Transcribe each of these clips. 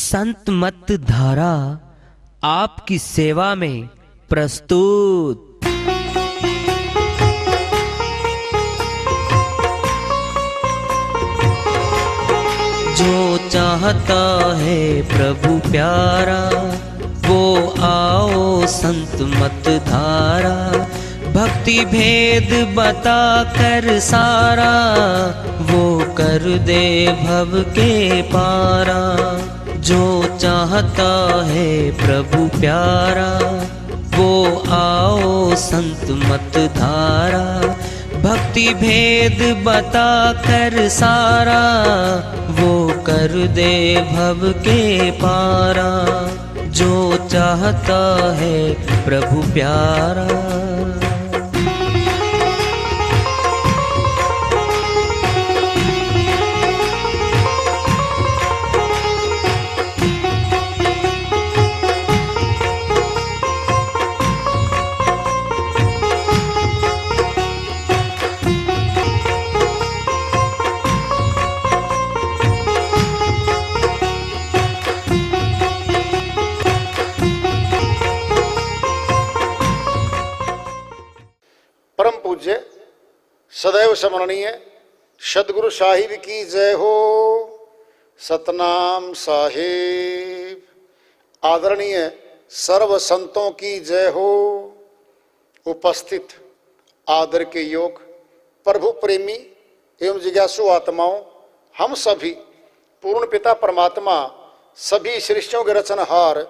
संत मत धारा आपकी सेवा में प्रस्तुत। जो चाहता है प्रभु प्यारा वो आओ संत मत धारा। भक्ति भेद बता कर सारा वो कर दे भव के पारा। जो चाहता है प्रभु प्यारा वो आओ संत मत धारा। भक्ति भेद बता कर सारा वो कर दे भव के पारा। जो चाहता है प्रभु प्यारा। परम पूज्य सदैव स्मरणीय सदगुरु साहिब की जय हो। सतनाम साहिब। आदरणीय सर्व संतों की जय हो। उपस्थित आदर के योग प्रभु प्रेमी एवं जिज्ञासु आत्माओं, हम सभी पूर्ण पिता परमात्मा सभी सृष्टियों के रचनहार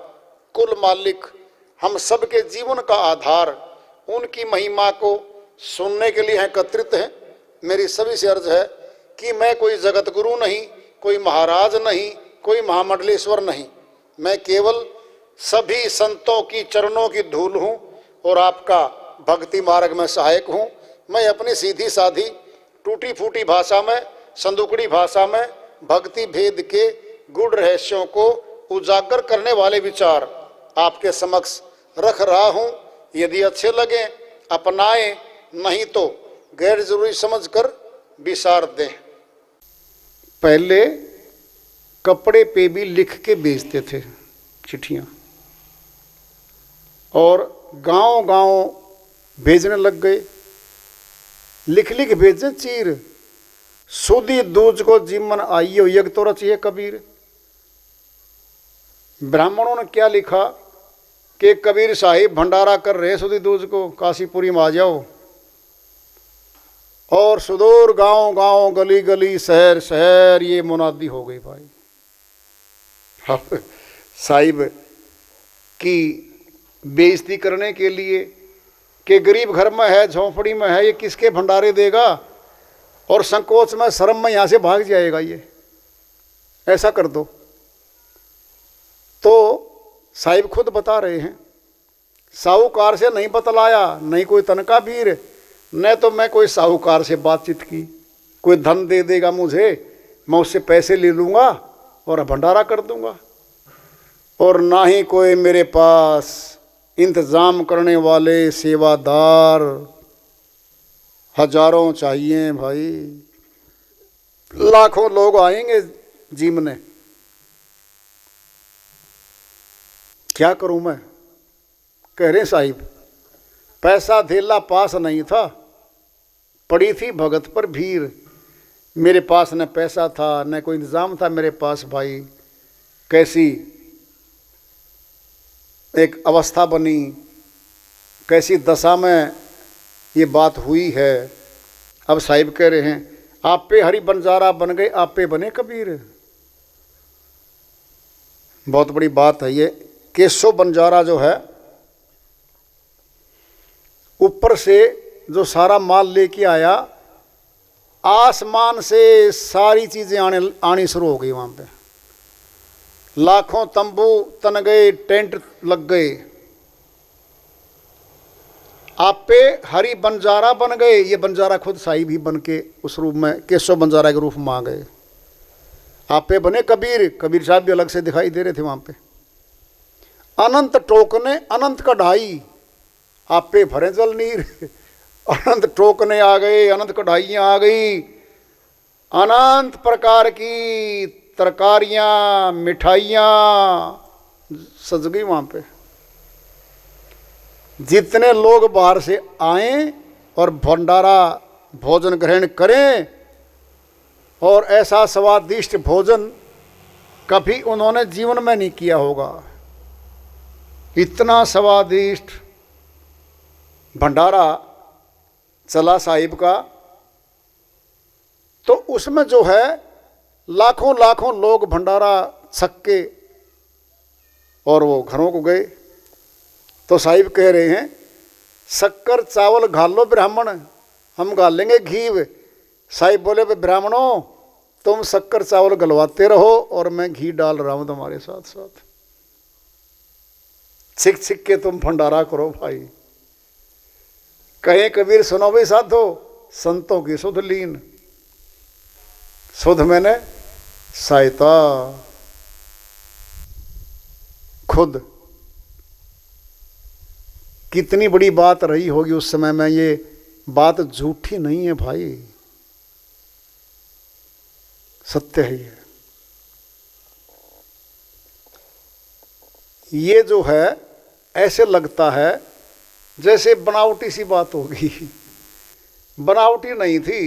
कुल मालिक हम सबके जीवन का आधार उनकी महिमा को सुनने के लिए एकत्रित हैं। मेरी सभी से अर्ज है कि मैं कोई जगत गुरु नहीं, कोई महाराज नहीं, कोई महामंडलेश्वर नहीं। मैं केवल सभी संतों की चरणों की धूल हूँ और आपका भक्ति मार्ग में सहायक हूँ। मैं अपनी सीधी साधी टूटी फूटी भाषा में, संदुकड़ी भाषा में भक्ति भेद के गूढ़ रहस्यों को उजागर करने वाले विचार आपके समक्ष रख रहा हूँ। यदि अच्छे लगे अपनाएं, नहीं तो गैर जरूरी समझकर विसार दें। पहले कपड़े पे भी लिख के भेजते थे चिट्ठियां और गांव-गांव भेजने लग गए। लिख लिख भेजे चीर सुधी दूज को जीवन आइयो यज्ञ तो रचिए कबीर। ब्राह्मणों ने क्या लिखा कि कबीर साहिब भंडारा कर रहे सुधी दूज को, काशीपुरी में आ जाओ। और सुदूर गांव गांव गली गली शहर शहर ये मुनादी हो गई भाई। अब साहिब की बेइज्जती करने के लिए कि गरीब घर में है, झोंपड़ी में है, ये किसके भंडारे देगा और संकोच में शर्म में यहाँ से भाग जाएगा, ये ऐसा कर दो। तो साहिब खुद बता रहे हैं, साहूकार से नहीं बतलाया, नहीं कोई तनका भीर, न तो मैं कोई साहूकार से बातचीत की। कोई धन दे देगा मुझे, मैं उससे पैसे ले लूँगा और भंडारा कर दूँगा। और ना ही कोई मेरे पास इंतज़ाम करने वाले सेवादार हजारों चाहिए भाई। लाखों लोग आएंगे जीवने, क्या करूं मैं। कह रहे साहिब पैसा धेला पास नहीं था, पड़ी थी भगत पर भीड़। मेरे पास न पैसा था न कोई इंतजाम था मेरे पास भाई। कैसी एक अवस्था बनी, कैसी दशा में ये बात हुई है। अब साहिब कह रहे हैं आप पे हरि बंजारा बन गए, आप पे बने कबीर। बहुत बड़ी बात है ये। केशव बंजारा जो है ऊपर से जो सारा माल लेके आया, आसमान से सारी चीजें आनी शुरू हो गई। वहां पे लाखों तंबू तन गए, टेंट लग गए। आप पे हरि बंजारा बन गए। ये बंजारा खुद साहिब ही बन के उस रूप में केशव बंजारा के रूप में आ गए। आप पे बने कबीर। कबीर साहब भी अलग से दिखाई दे रहे थे वहां पे। अनंत टोकने अनंत कढ़ाई, आप पे भरे जल नीर। अनंत टोकने आ गए, अनंत कढ़ाइयाँ आ गई, अनंत प्रकार की तरकारियाँ, मिठाइयाँ सज गई वहाँ पे। जितने लोग बाहर से आए और भंडारा भोजन ग्रहण करें, और ऐसा स्वादिष्ट भोजन कभी उन्होंने जीवन में नहीं किया होगा। इतना स्वादिष्ट भंडारा चला साहिब का। तो उसमें जो है लाखों लाखों लोग भंडारा छक के और वो घरों को गए। तो साहिब कह रहे हैं, शक्कर चावल घाल लो ब्राह्मण, हम घाल लेंगे घी। साहिब बोले, ब्राह्मणों तुम शक्कर चावल गलवाते रहो और मैं घी डाल रहा हूं तुम्हारे साथ साथ। छिक छिक के तुम भंडारा करो भाई। कहे कबीर सुनो भाई साधो, संतों की सुध लीन। सुध मैंने सहायता खुद। कितनी बड़ी बात रही होगी उस समय में। ये बात झूठी नहीं है भाई, सत्य है ये जो है ऐसे लगता है जैसे बनावटी सी बात होगी। बनावटी नहीं थी।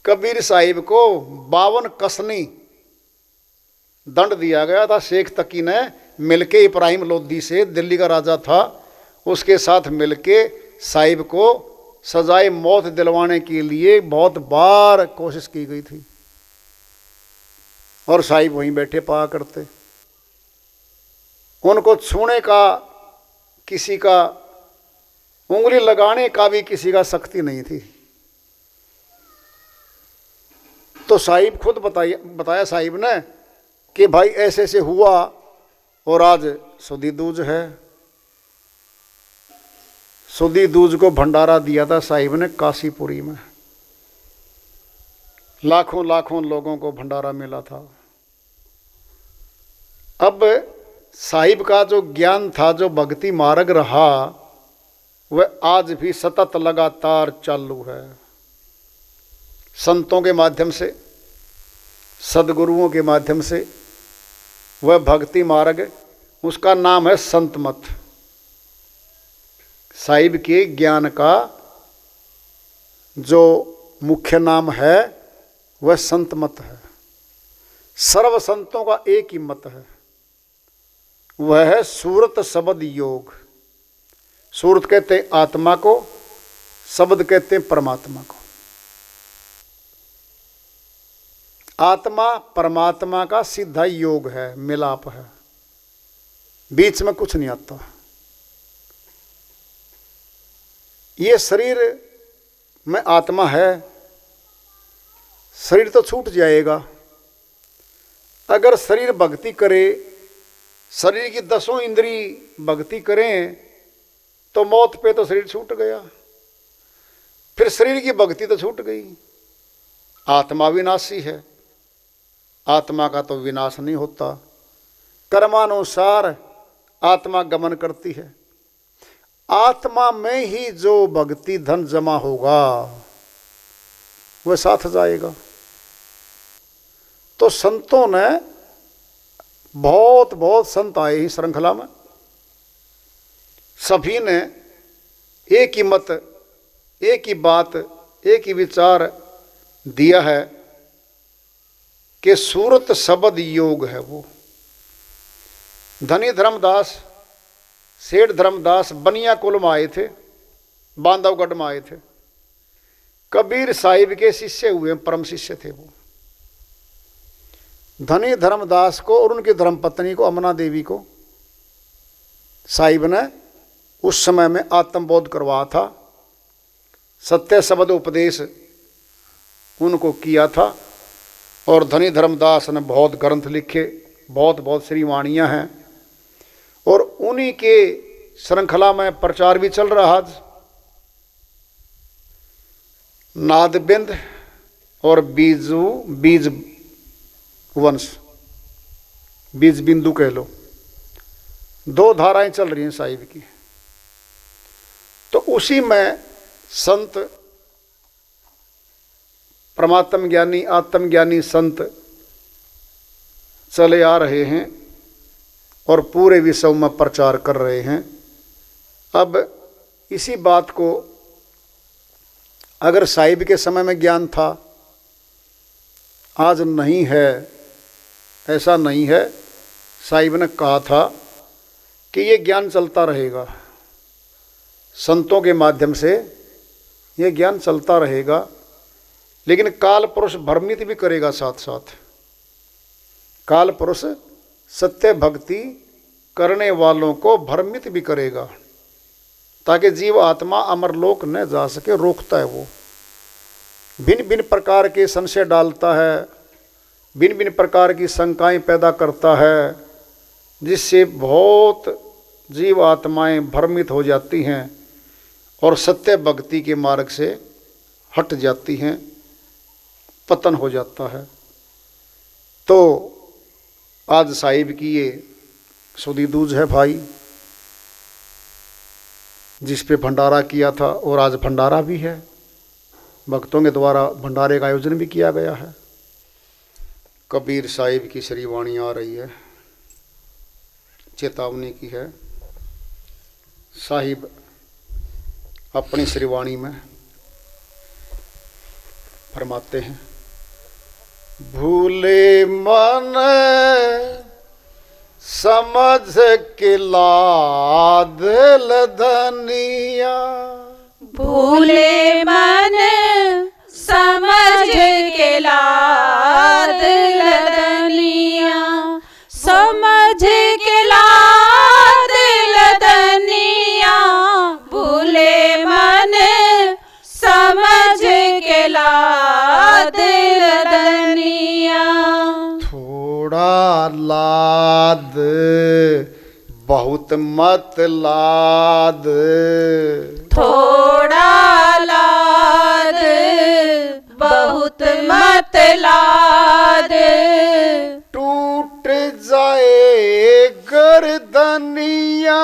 कबीर साहिब को 52 कसनी दंड दिया गया था। शेख तकी ने मिलके, इब्राहिम लोधी से, दिल्ली का राजा था, उसके साथ मिलके साहिब को सजाए मौत दिलवाने के लिए बहुत बार कोशिश की गई थी। और साहिब वहीं बैठे पाया करते। उनको छूने का, किसी का उंगली लगाने का भी किसी का शक्ति नहीं थी। तो साहिब खुद बताया साहिब ने कि भाई ऐसे ऐसे हुआ और आज सुधी दूज है। सुधी दूज को भंडारा दिया था साहिब ने काशीपुरी में। लाखों लाखों लोगों को भंडारा मिला था। अब साहिब का जो ज्ञान था, जो भक्ति मार्ग रहा, वह आज भी सतत लगातार चालू है। संतों के माध्यम से, सदगुरुओं के माध्यम से वह भक्ति मार्ग, उसका नाम है संत मत। साहिब के ज्ञान का जो मुख्य नाम है वह संत मत है। सर्व संतों का एक ही मत है, वह है सूरत शब्द योग। सूरत कहते हैं आत्मा को, शब्द कहते हैं परमात्मा को। आत्मा परमात्मा का सीधा योग है, मिलाप है, बीच में कुछ नहीं आता। ये शरीर में आत्मा है, शरीर तो छूट जाएगा। अगर शरीर भक्ति करे, शरीर की 10 इंद्री भक्ति करें, तो मौत पे तो शरीर छूट गया। फिर शरीर की भक्ति तो छूट गई। आत्मा विनाशी है, आत्मा का तो विनाश नहीं होता। कर्मानुसार आत्मा गमन करती है। आत्मा में ही जो भक्ति धन जमा होगा वह साथ जाएगा। तो संतों ने बहुत बहुत संत आए ही श्रृंखला में। सभी ने एक ही मत, एक ही बात, एक ही विचार दिया है कि सूरत शब्द योग है वो। धनी धर्मदास, सेठ धर्मदास बनिया कुल में आए थे, बांधवगढ़ में आए थे। कबीर साहिब के शिष्य हुए, परम शिष्य थे वो। धनी धर्मदास को और उनकी धर्मपत्नी को, अमना देवी को, साहिब ने उस समय में आत्मबोध करवाया था। सत्य शब्द उपदेश उनको किया था। और धनी धर्मदास ने बहुत ग्रंथ लिखे, बहुत बहुत श्रीवाणियाँ हैं। और उन्हीं के श्रृंखला में प्रचार भी चल रहा। नादबिंद और बीज वंश, बीज बिंदु कह लो, 2 धाराएं चल रही हैं साहिब की। तो उसी में संत, परमात्म ज्ञानी, आत्मज्ञानी संत चले आ रहे हैं और पूरे विश्व में प्रचार कर रहे हैं। अब इसी बात को अगर साहिब के समय में ज्ञान था, आज नहीं है, ऐसा नहीं है। साहिब ने कहा था कि ये ज्ञान चलता रहेगा, संतों के माध्यम से ये ज्ञान चलता रहेगा, लेकिन काल पुरुष भ्रमित भी करेगा। साथ साथ काल पुरुष सत्य भक्ति करने वालों को भ्रमित भी करेगा, ताकि जीव आत्मा अमरलोक न जा सके, रोकता है वो। भिन्न भिन्न प्रकार के संशय डालता है, भिन्न भिन्न प्रकार की शंकाएं पैदा करता है, जिससे बहुत जीव आत्माएं भ्रमित हो जाती हैं और सत्य भक्ति के मार्ग से हट जाती हैं, पतन हो जाता है। तो आज साहिब की ये सुधी दूज है भाई, जिस पे भंडारा किया था, और आज भंडारा भी है। भक्तों के द्वारा भंडारे का आयोजन भी किया गया है। कबीर साहिब की श्री वाणी आ रही है, चेतावनी की है। साहिब अपनी श्री वाणी में फरमाते हैं, भूले मन समझ के लाद लदनिया, भूले मन समझ के लाद लदनिया, समझ के लाद लदनिया, भूले मन समझ के लाद लदनिया। थोड़ा लाद बहुत मत लाद, थोड़ा लाद बहुत मत लाद, टूट जाए गर्दनिया,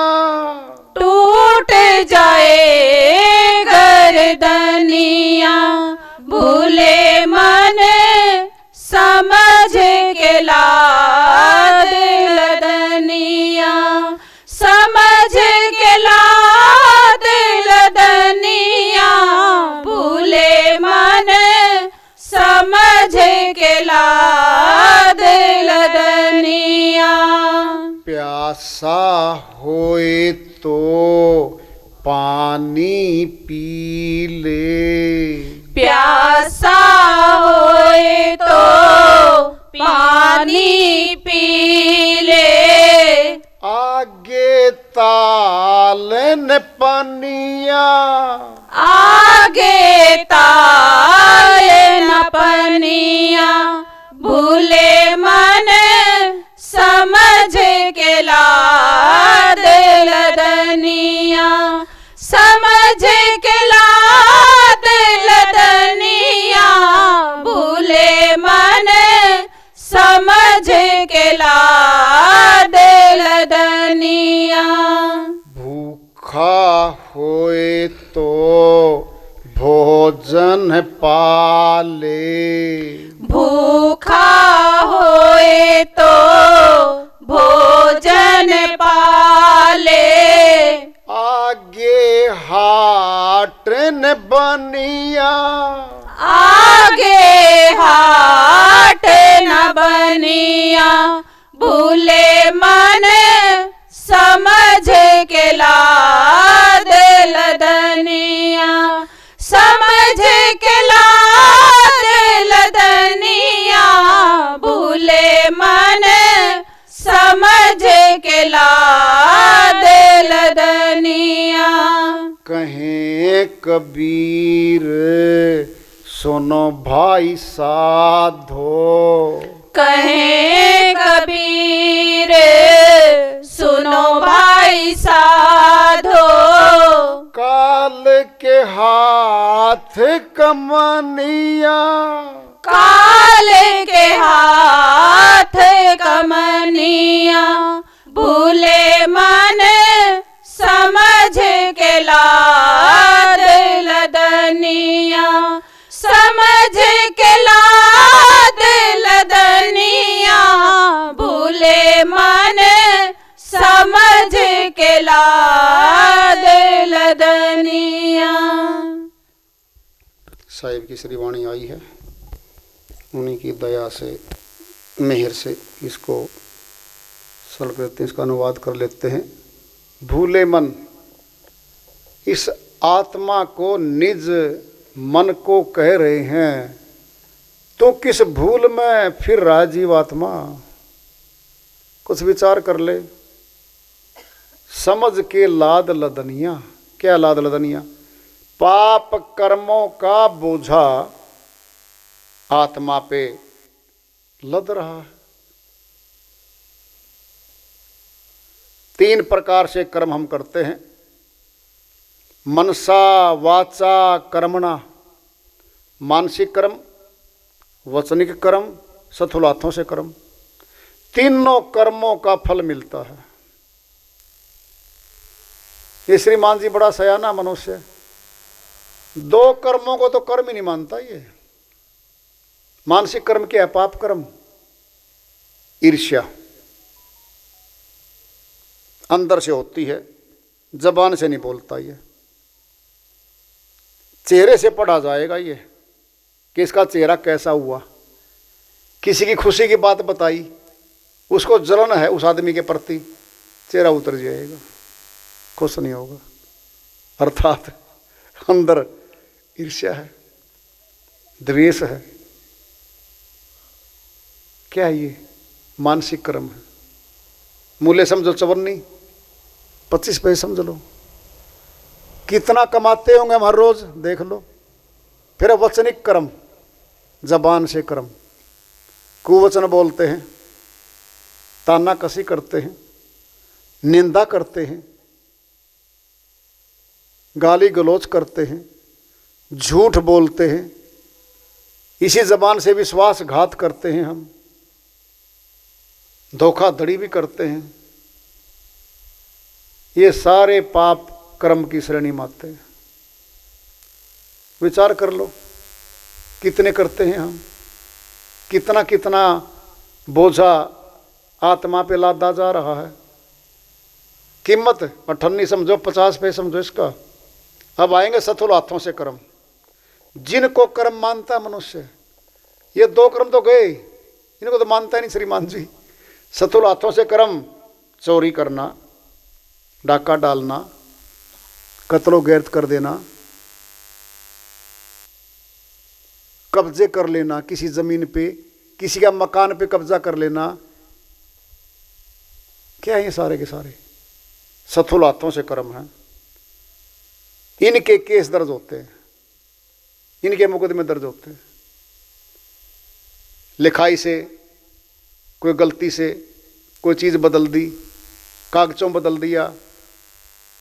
टूट जाए गर्दनिया, भूले मन समझ के लाद लदनिया, समझ के लाद लदनिया, भूले मन समझ के लाद लदनिया। प्यासा होए तो पानी पी ले, प्यासा होए तो पानी पी ले, आगे तालन पनिया, आगे तालन पनिया, भूले मन समझ के लाद लदनिया, समझ के लाद लदनिया, भूले मन समझ के लाद लदनिया। भूखा होए तो भोजन पाले, भूखा होए तो भोजन पाले, आगे हाट न बनिया, आगे हाट न बनिया, भूले मन समझ के लाद लदनिया, समझ के लाद लदनिया, भूले मन समझ के लाद लदनिया। कहें कबीर सुनो भाई साधो, कहें कबीर सुनो भाई साधो, काल के हाथ कमनिया, काल के हाथ कमनिया, भूले मन समझ के लाद लदनिया, समझ के लाद लदनिया, की श्री वाणी आई है, उन्हीं की दया से, मेहर से इसको सरल करते हैं, इसका अनुवाद कर लेते हैं। भूले मन, इस आत्मा को निज मन को कह रहे हैं, तो किस भूल में फिर राजीव आत्मा। कुछ विचार कर ले, समझ के लाद लदनिया। क्या लाद लदनिया? पाप कर्मों का बोझा आत्मा पे लद रहा है। 3 प्रकार से कर्म हम करते हैं, मनसा वाचा कर्मणा। मानसिक कर्म, वचनिक कर्म, स्थूल हाथों से कर्म। तीनों कर्मों का फल मिलता है। ये श्रीमान जी बड़ा सयाना मनुष्य, 2 कर्मों को तो कर्म ही नहीं मानता। ये मानसिक कर्म क्या है? पाप कर्म, ईर्ष्या अंदर से होती है, जबान से नहीं बोलता। ये चेहरे से पढ़ा जाएगा ये कि इसका चेहरा कैसा हुआ। किसी की खुशी की बात बताई, उसको जलन है उस आदमी के प्रति, चेहरा उतर जाएगा, खुश नहीं होगा। अर्थात अंदर ईर्ष्या है, द्वेष है। क्या है ये? मानसिक कर्म है। मूल्य समझो 54, 25 पैसे समझ लो। कितना कमाते होंगे हम हर रोज, देख लो। फिर वचनिक कर्म, जबान से कर्म, कुवचन बोलते हैं, ताना कसी करते हैं, निंदा करते हैं, गाली गलौज करते हैं, झूठ बोलते हैं, इसी जबान से विश्वासघात करते हैं, हम धोखाधड़ी भी करते हैं। ये सारे पाप कर्म की श्रेणी में आते हैं। विचार कर लो, कितने करते हैं हम, कितना कितना बोझा आत्मा पे लादा जा रहा है। कीमत 98 समझो, 50 पैसे समझो इसका। अब आएंगे स्थूल हाथों से कर्म, जिनको कर्म मानता है मनुष्य। ये 2 कर्म तो गए, इनको तो मानता ही नहीं श्रीमान जी। स्थूल हाथों से कर्म, चोरी करना, डाका डालना, कत्लो गैरत कर देना, कब्जे कर लेना किसी जमीन पे, किसी का मकान पे कब्जा कर लेना। क्या है ये सारे के सारे? स्थूल हाथों से कर्म है। इनके केस दर्ज होते हैं, इनके मुकदमे दर्ज होते हैं। लिखाई से, कोई गलती से कोई चीज़ बदल दी, कागजों बदल दिया,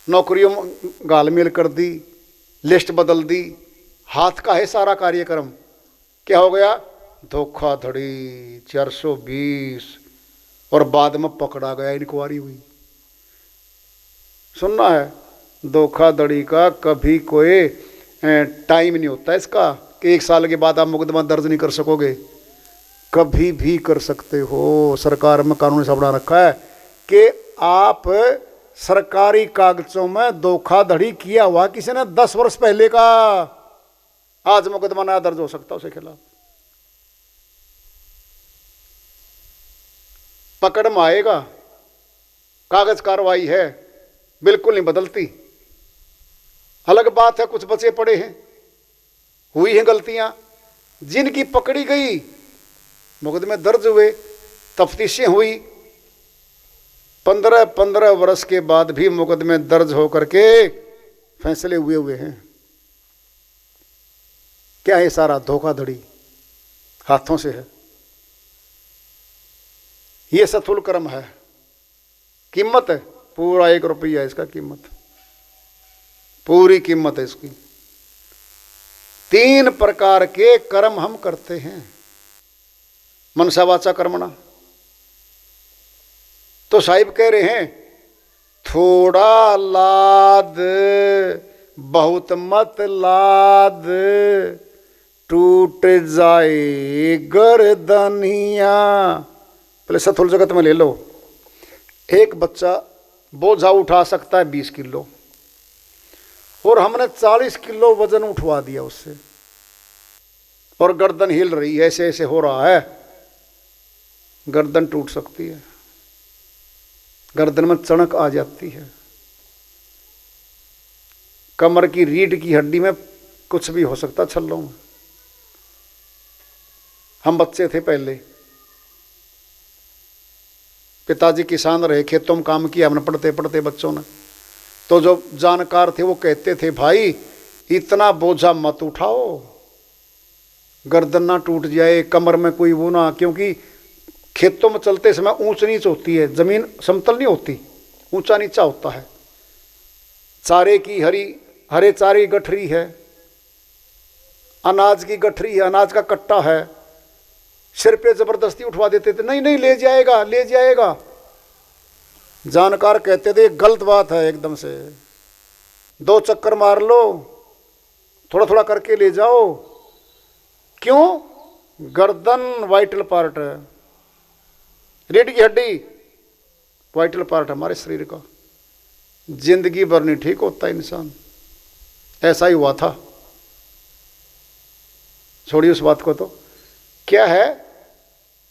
नौकरियों घालमेल कर दी, लिस्ट बदल दी, हाथ का है सारा कार्यक्रम। क्या हो गया? धोखाधड़ी 420, और बाद में पकड़ा गया, इंक्वायरी हुई। सुनना है, धोखाधड़ी का कभी कोई टाइम नहीं होता इसका कि 1 साल के बाद आप मुकदमा दर्ज नहीं कर सकोगे। कभी भी कर सकते हो। सरकार में कानून ऐसा बना रखा है कि आप सरकारी कागजों में धोखाधड़ी किया हुआ किसी ने 10 वर्ष पहले का, आज मुकदमा नया दर्ज हो सकता है उसके खिलाफ। पकड़ में आएगा, कागज कार्रवाई है, बिल्कुल नहीं बदलती। अलग बात है कुछ बचे पड़े हैं, हुई हैं गलतियां, जिनकी पकड़ी गई, मुकदमे दर्ज हुए, तफ्तीशें हुई, 15 वर्ष के बाद भी मुकदमे दर्ज होकर के फैसले हुए हैं। क्या है? सारा धोखाधड़ी हाथों से है। ये स्थूल कर्म है। कीमत है पूरा 1 रुपया, इसका कीमत, पूरी कीमत है इसकी। 3 प्रकार के कर्म हम करते हैं, मनसा वाचा कर्मणा। तो साहिब कह रहे हैं, थोड़ा लाद बहुत मत लाद, टूट जाए गर्दनिया। पहले स्थूल जगत में ले लो, एक बच्चा बोझा उठा सकता है 20 किलो, और हमने 40 किलो वजन उठवा दिया उससे। और गर्दन हिल रही है, ऐसे ऐसे हो रहा है, गर्दन टूट सकती है, गर्दन में चणक आ जाती है, कमर की रीढ़ की हड्डी में कुछ भी हो सकता छल्लों में। हम बच्चे थे पहले, पिताजी किसान रहे, खेतों में काम किया हमने पढ़ते पढ़ते बच्चों ने, तो जो जानकार थे वो कहते थे भाई इतना बोझा मत उठाओ, गर्दन ना टूट जाए, कमर में कोई वो ना, क्योंकि खेतों में चलते समय ऊंच नीच होती है, जमीन समतल नहीं होती, ऊंचा नीचा होता है, चारे की हरे चारे की गठरी है, अनाज की गठरी है, अनाज का कट्टा है, सिर पे जबरदस्ती उठवा देते थे, नहीं नहीं ले जाएगा ले जाएगा। जानकार कहते थे गलत बात है, एकदम से 2 चक्कर मार लो, थोड़ा थोड़ा करके ले जाओ। क्यों? गर्दन वाइटल पार्ट है, रीढ़ की हड्डी वाइटल पार्ट है हमारे शरीर का, जिंदगी भर नहीं ठीक होता इंसान। ऐसा ही हुआ था, छोड़िए उस बात को। तो क्या है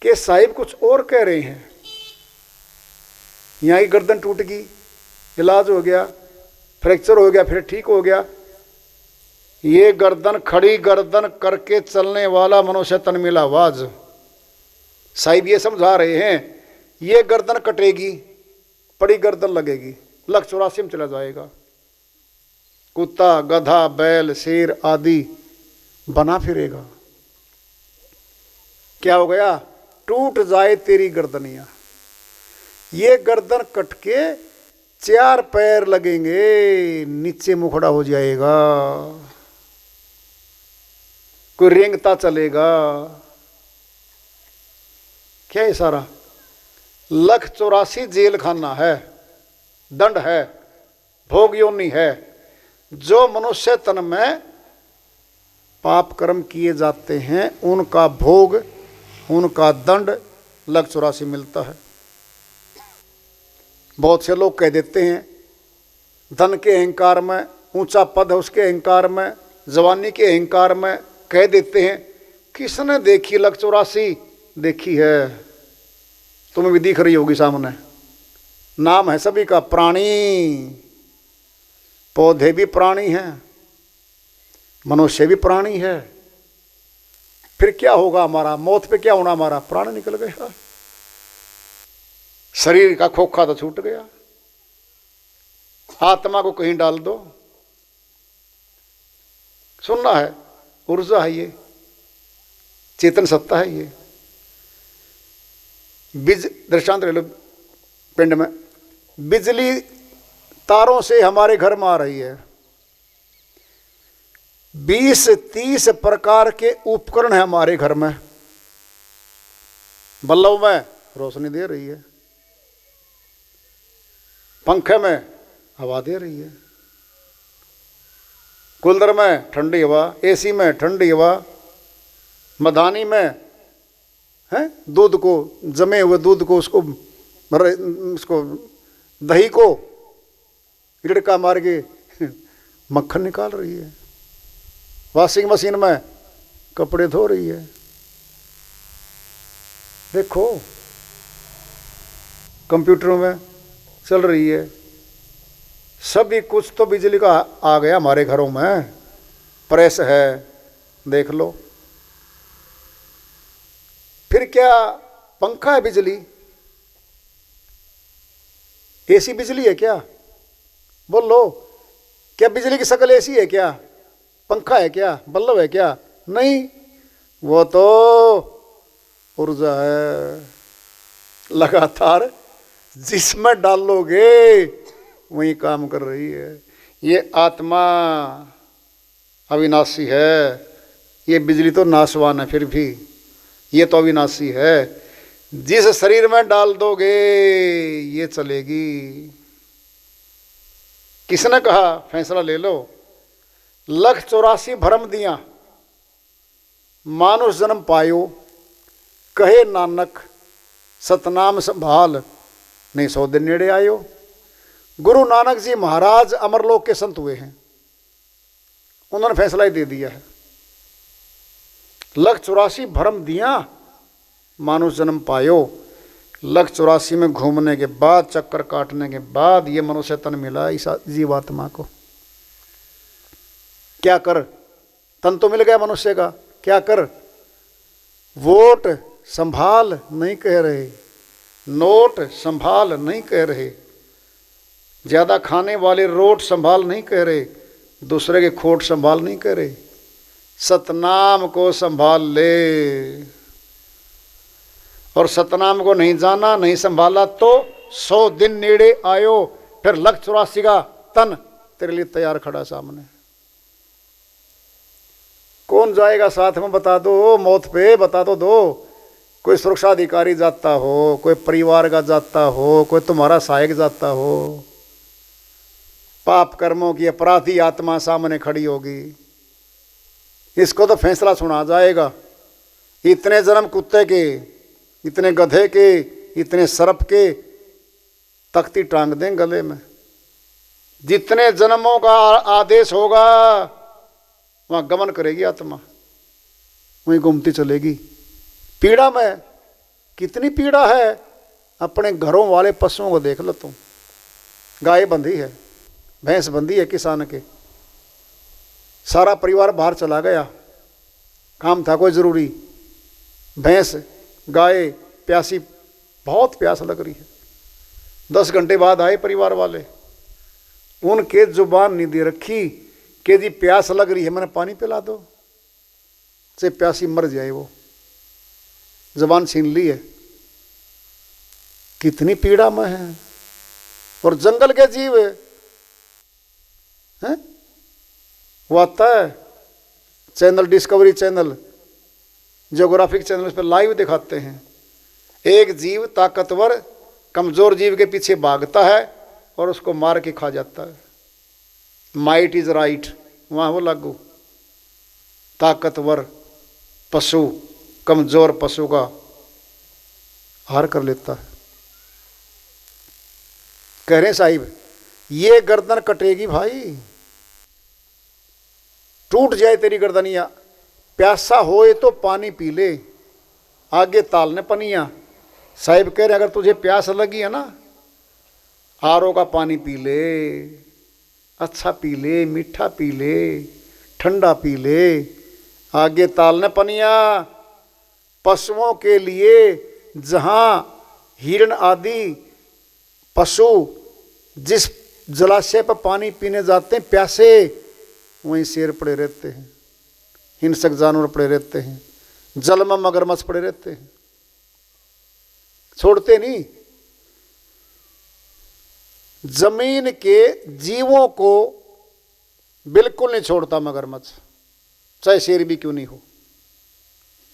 कि साहिब कुछ और कह रहे हैं, यहाँ की गर्दन टूट गई, इलाज हो गया, फ्रैक्चर हो गया, फिर ठीक हो गया। ये गर्दन, खड़ी गर्दन करके चलने वाला मनुष्य तन मिला आवाज। साहिब ये समझा रहे हैं, ये गर्दन कटेगी, पड़ी गर्दन लगेगी, 184 में चला जाएगा। कुत्ता, गधा, बैल, शेर आदि बना फिरेगा। क्या हो गया? टूट जाए तेरी गर्दनियां। ये गर्दन कट के 4 पैर लगेंगे, नीचे मुखड़ा हो जाएगा, कोई रेंगता चलेगा। क्या है सारा? 184 जेल खाना है, दंड है, भोग योनि है। जो मनुष्य तन में पाप कर्म किए जाते हैं उनका भोग, उनका दंड 184 मिलता है। बहुत से लोग कह देते हैं धन के अहंकार में, ऊंचा पद है उसके अहंकार में, जवानी के अहंकार में कह देते हैं किसने देखी 184? देखी है, तुम्हें भी दिख रही होगी सामने। नाम है सभी का प्राणी, पौधे भी प्राणी हैं, मनुष्य भी प्राणी है। फिर क्या होगा हमारा? मौत पे क्या होना हमारा? प्राण निकल गया, शरीर का खोखा तो छूट गया। आत्मा को कहीं डाल दो, सुनना है, ऊर्जा है ये, चेतन सत्ता है ये। दृष्टांत ले लो, पिंड में बिजली तारों से हमारे घर में आ रही है, 20-30 प्रकार के उपकरण है हमारे घर में, बल्ब में रोशनी दे रही है, पंखे में हवा दे रही है, कूलर में ठंडी हवा, एसी में ठंडी हवा, मधानी में है दूध को, जमे हुए दूध को, उसको दही को रिड़का मार के मक्खन निकाल रही है, वॉशिंग मशीन में कपड़े धो रही है। देखो कंप्यूटरों में चल रही है, सभी कुछ तो बिजली का आ गया हमारे घरों में। प्रेस है, देख लो। फिर क्या? पंखा है बिजली, एसी बिजली है क्या? बोल लो, क्या बिजली की शक्ल एसी है क्या? पंखा है क्या? बल्ब है क्या? नहीं, वो तो ऊर्जा है, लगातार जिसमें डालोगे वही काम कर रही है। ये आत्मा अविनाशी है, ये बिजली तो नाशवान है, फिर भी ये तो अविनाशी है। जिस शरीर में डाल दोगे ये चलेगी। किसने कहा? फैसला ले लो। 184 भरम दिया, मानुष जन्म पायो, कहे नानक सतनाम संभाल, नहीं 100 दिन नेड़े आयो। गुरु नानक जी महाराज अमरलोक के संत हुए हैं, उन्होंने फैसला ही दे दिया है। 184 भ्रम दिया मानुष जन्म पायो। 184 में घूमने के बाद, चक्कर काटने के बाद ये मनुष्य तन मिला इस जीवात्मा को। क्या कर, तन तो मिल गया मनुष्य का, क्या कर? वोट संभाल नहीं कह रहे, नोट संभाल नहीं कह रहे, ज्यादा खाने वाले रोट संभाल नहीं कह रहे, दूसरे के खोट संभाल नहीं कह रहे, सतनाम को संभाल ले। और सतनाम को नहीं जाना, नहीं संभाला तो 100 दिन नेड़े आयो, फिर 184 का तन तेरे लिए तैयार खड़ा सामने। कौन जाएगा साथ में बता दो, मौत पे बता तो दो। कोई सुरक्षा अधिकारी जाता हो, कोई परिवार का जाता हो, कोई तुम्हारा सहायक जाता हो, पाप कर्मों की अपराधी आत्मा सामने खड़ी होगी। इसको तो फैसला सुना जाएगा। इतने जन्म कुत्ते के, इतने गधे के, इतने सर्प के, तख्ती टांग दें गले में। जितने जन्मों का आदेश होगा वहां गमन करेगी आत्मा, वहीं घूमती चलेगी। पीड़ा में कितनी पीड़ा है। अपने घरों वाले पशुओं को देख लो तुम। गाय बंधी है, भैंस बंधी है किसान के, सारा परिवार बाहर चला गया, काम था कोई ज़रूरी। भैंस गाय प्यासी, बहुत प्यास लग रही है। 10 घंटे बाद आए परिवार वाले, उनके जुबान नहीं दे रखी कि जी प्यास लग रही है, मैंने पानी पिला दो, से प्यासी मर जाए। वो जुबान छीन ली है। कितनी पीड़ा में है। और जंगल के जीव हैं, वो आता है channel, discovery channel, geographic channel पर लाइव दिखाते हैं। एक जीव ताकतवर कमजोर जीव के पीछे भागता है और उसको मार के खा जाता है। माइट इज राइट, वहाँ वो लागू। ताकतवर पशु कमजोर पशु का हार कर लेता है। कह रहे साहिब ये गर्दन कटेगी भाई, टूट जाए तेरी गर्दनिया। प्यासा होए तो पानी पी ले, आगे तालने पनिया। साहिब कह रहे अगर तुझे प्यास लगी है ना, आरओ का पानी पी ले, अच्छा पी ले, मीठा पी ले, ठंडा पी ले, आगे तालने पनिया। पशुओं के लिए जहाँ हिरण आदि पशु जिस जलाशय पर पानी पीने जाते हैं प्यासे, वहीं शेर पड़े रहते हैं, हिंसक जानवर पड़े रहते हैं, जल में मगरमच्छ पड़े रहते हैं, छोड़ते नहीं। जमीन के जीवों को बिल्कुल नहीं छोड़ता मगरमच्छ, चाहे शेर भी क्यों नहीं हो,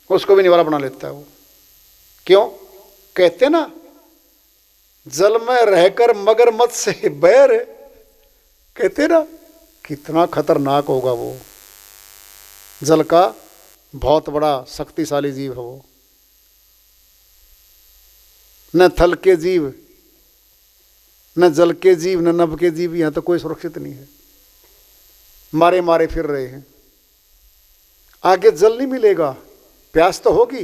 उसको भी निवाला बना लेता है वो। क्यों? कहते ना जल में रहकर मगरमच्छ से बैर, कहते ना कितना खतरनाक होगा वो। जल का बहुत बड़ा शक्तिशाली जीव है वो। न थल के जीव, न जल के जीव, न नभ के जीव, यहां तो कोई सुरक्षित नहीं है, मारे मारे फिर रहे हैं। आगे जल नहीं मिलेगा, प्यास तो होगी,